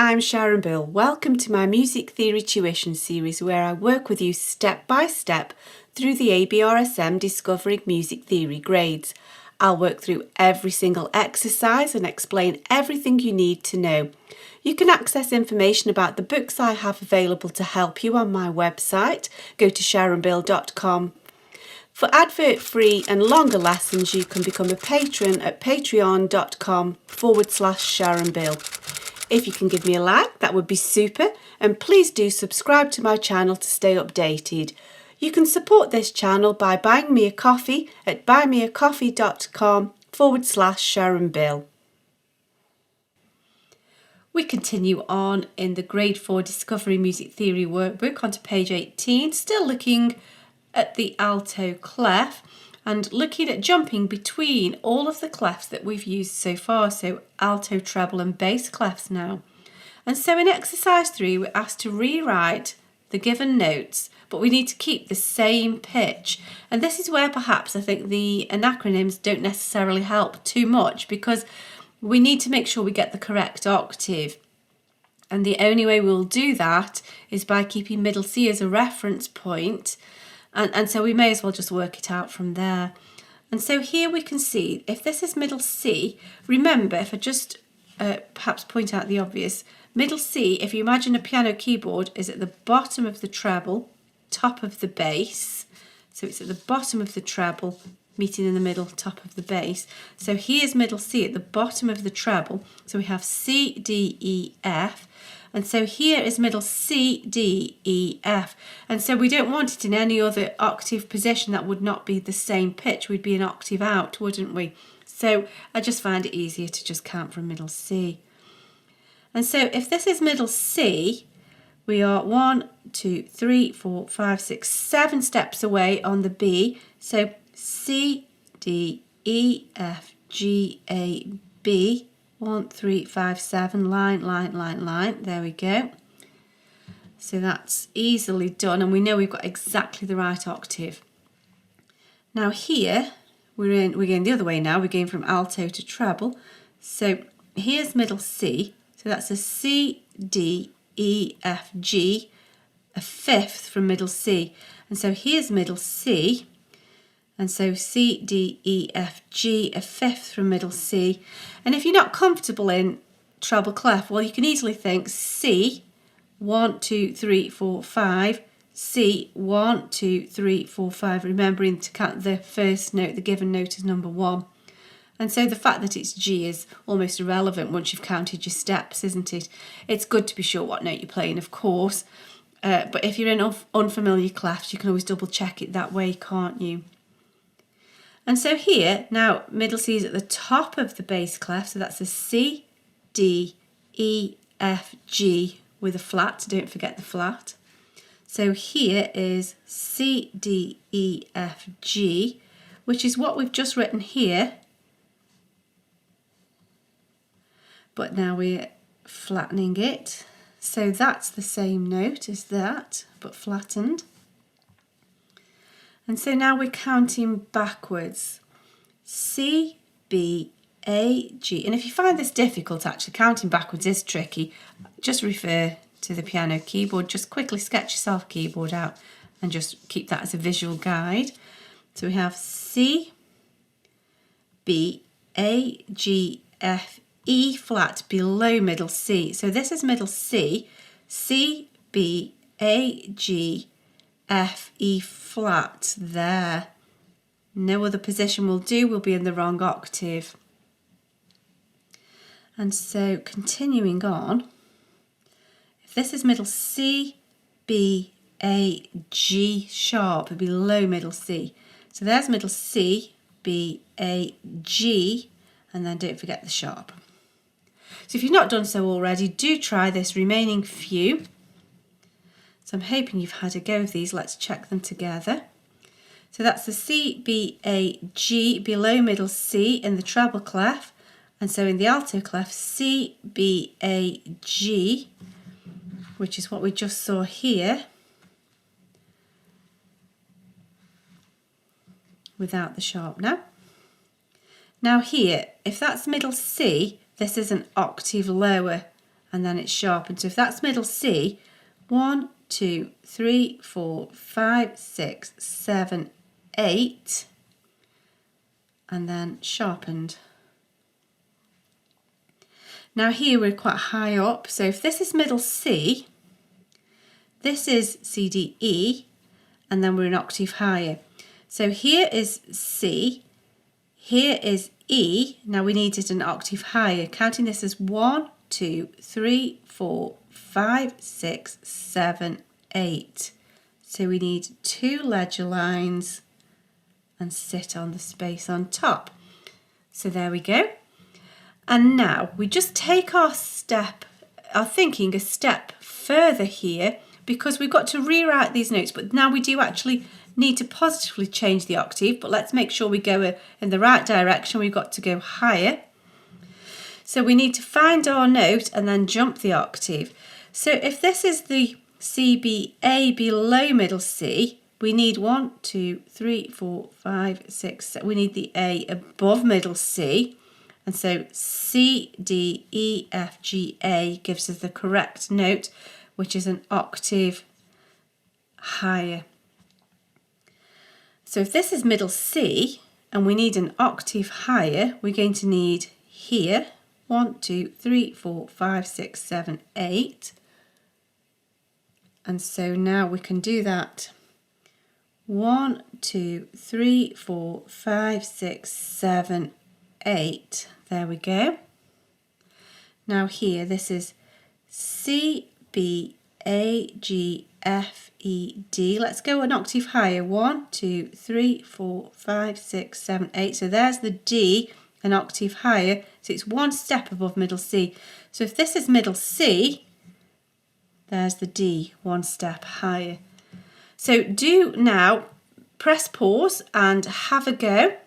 I'm Sharon Bill. Welcome to my Music Theory Tuition series where I work with you step by step through the ABRSM Discovering Music Theory grades. I'll work through every single exercise and explain everything you need to know. You can access information about the books I have available to help you on my website. Go to sharonbill.com. For advert-free and longer lessons, you can become a patron at patreon.com/SharonBill. If you can give me a like, that would be super, and please do subscribe to my channel to stay updated. You can support this channel by buying me a coffee at buymeacoffee.com/SharonBill. We continue on in the Grade 4 Discovering Music Theory workbook onto page 18, still looking at the alto clef and looking at jumping between all of the clefs that we've used so far, so alto, treble and bass clefs now. And so in exercise 3 we're asked to rewrite the given notes, but we need to keep the same pitch. And this is where perhaps I think the acronyms don't necessarily help too much, because we need to make sure we get the correct octave. And the only way we'll do that is by keeping middle C as a reference point. And so we may as well just work it out from there. And so here we can see, if this is middle C, remember, if I just perhaps point out the obvious, middle C, if you imagine a piano keyboard, is at the bottom of the treble, top of the bass. So it's at the bottom of the treble, meeting in the middle, top of the bass. So here's middle C at the bottom of the treble. So we have C, D, E, F. And so here is middle C, D, E, F. And so we don't want it in any other octave position that would not be the same pitch. We'd be an octave out, wouldn't we? So I just find it easier to just count from middle C. And so if this is middle C, we are 1, 2, 3, 4, 5, 6, 7 steps away on the B. So C, D, E, F, G, A, B. 1, 3, 5, 7, line, line, line, line. There we go. So that's easily done, and we know we've got exactly the right octave. Now here, we're going the other way now. We're going from alto to treble. So here's middle C. So that's a C, D, E, F, G, a fifth from middle C. And so here's middle C. And so C, D, E, F, G, a fifth from middle C. And if you're not comfortable in treble clef, well, you can easily think C, 1, 2, 3, 4, 5, C, 1, 2, 3, 4, 5, remembering to count the first note, the given note is number 1. And so the fact that it's G is almost irrelevant once you've counted your steps, isn't it? It's good to be sure what note you're playing, of course. But if you're in unfamiliar clefs, you can always double check it that way, can't you? And so here, now middle C is at the top of the bass clef, so that's a C, D, E, F, G with a flat, don't forget the flat. So here is C, D, E, F, G, which is what we've just written here. But now we're flattening it. So that's the same note as that, but flattened. And so now we're counting backwards. C, B, A, G. And if you find this difficult, actually counting backwards is tricky, just refer to the piano keyboard. Just quickly sketch yourself a keyboard out and just keep that as a visual guide. So we have C, B, A, G, F, E flat below middle C. So this is middle C, C, B, A, G, F, E flat there. No other position will do, we'll be in the wrong octave. And so continuing on, if this is middle C, B, A, G sharp below middle C. So there's middle C, B, A, G, and then don't forget the sharp. So if you've not done so already, do try this remaining few. So I'm hoping you've had a go of these. Let's check them together. So that's the C, B, A, G below middle C in the treble clef. And so in the alto clef, C, B, A, G, which is what we just saw here, without the sharp now. Now here, if that's middle C, this is an octave lower and then it's sharpened. So if that's middle C, 1, 2, 3, 4, 5, 6, 7, 8, and then sharpened. Now here we're quite high up, so if this is middle C, this is C, D, E, and then we're an octave higher. So here is C, here is E, now we needed an octave higher, counting this as 1, 2, 3, 4, 5, 6, 7, 8. So we need 2 ledger lines and sit on the space on top. So there we go. And now we just take our thinking a step further here, because we've got to rewrite these notes, but now we do actually need to positively change the octave, but let's make sure we go in the right direction. We've got to go higher. So we need to find our note and then jump the octave. So if this is the C, B, A below middle C, we need 1, 2, 3, 4, 5, 6, 7. We need the A above middle C. And so C, D, E, F, G, A gives us the correct note, which is an octave higher. So if this is middle C and we need an octave higher, we're going to need here 1, 2, 3, 4, 5, 6, 7, 8. And so now we can do that. 1, 2, 3, 4, 5, 6, 7, 8. There we go. Now here, this is C, B, A, G, F, E, D. Let's go an octave higher. 1, 2, 3, 4, 5, 6, 7, 8. So there's the D, an octave higher. So it's 1 step above middle C. So if this is middle C, there's the D, 1 step higher. So do now press pause and have a go.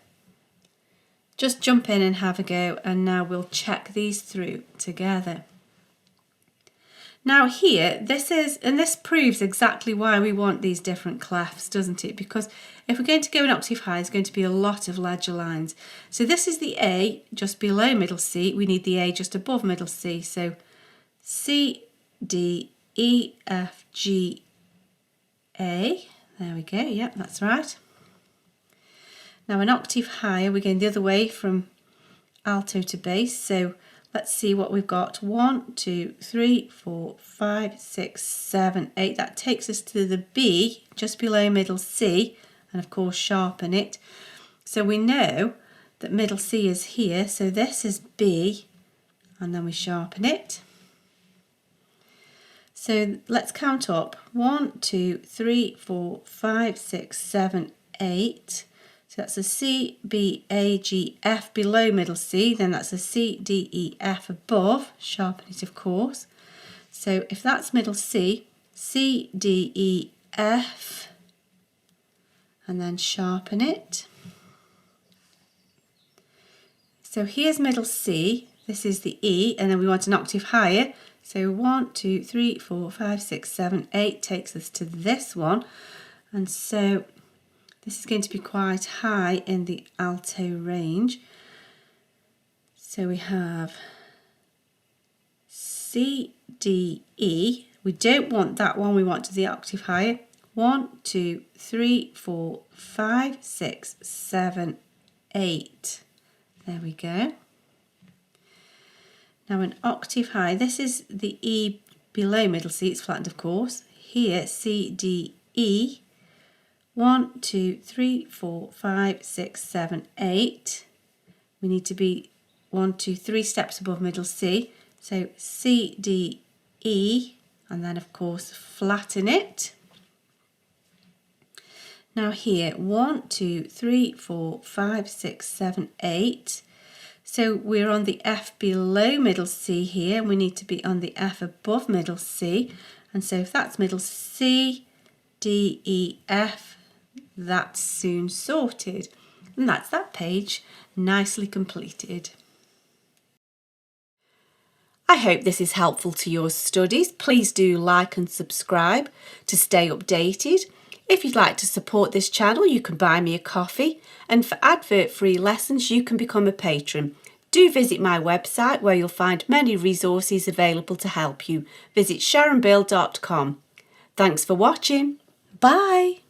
Just jump in and have a go, and now we'll check these through together. Now here, this proves exactly why we want these different clefs, doesn't it? Because if we're going to go an octave high, there's going to be a lot of ledger lines. So this is the A just below middle C. We need the A just above middle C. So C, D, E, F, G, A. There we go. Yep, that's right. Now an octave higher, we're going the other way from alto to bass. So let's see what we've got. 1, 2, 3, 4, 5, 6, 7, 8. That takes us to the B just below middle C, and of course sharpen it. So we know that middle C is here, so this is B, and then we sharpen it. So let's count up. 1, 2, 3, 4, 5, 6, 7, 8. So that's a C, B, A, G, F below middle C, then that's a C, D, E, F above, sharpen it of course. So if that's middle C, C, D, E, F, and then sharpen it. So here's middle C, this is the E, and then we want an octave higher. So 1, 2, 3, 4, 5, 6, 7, 8 takes us to this one, and so this is going to be quite high in the alto range. So we have C, D, E. We don't want that one, we want to the octave higher. 1, 2, 3, 4, 5, 6, 7, 8. There we go. Now an octave high, this is the E below middle C, it's flattened of course. Here, C, D, E. 1, 2, 3, 4, 5, 6, 7, 8. We need to be 1, 2, 3 steps above middle C. So C, D, E, and then of course flatten it. Now here, 1, 2, 3, 4, 5, 6, 7, 8. So we're on the F below middle C here, and we need to be on the F above middle C. And so if that's middle C, D, E, F, that's soon sorted. And that's that page nicely completed. I hope this is helpful to your studies. Please do like and subscribe to stay updated. If you'd like to support this channel, you can buy me a coffee, and for advert-free lessons you can become a patron. Do visit my website where you'll find many resources available to help you. Visit sharonbill.com. Thanks for watching. Bye.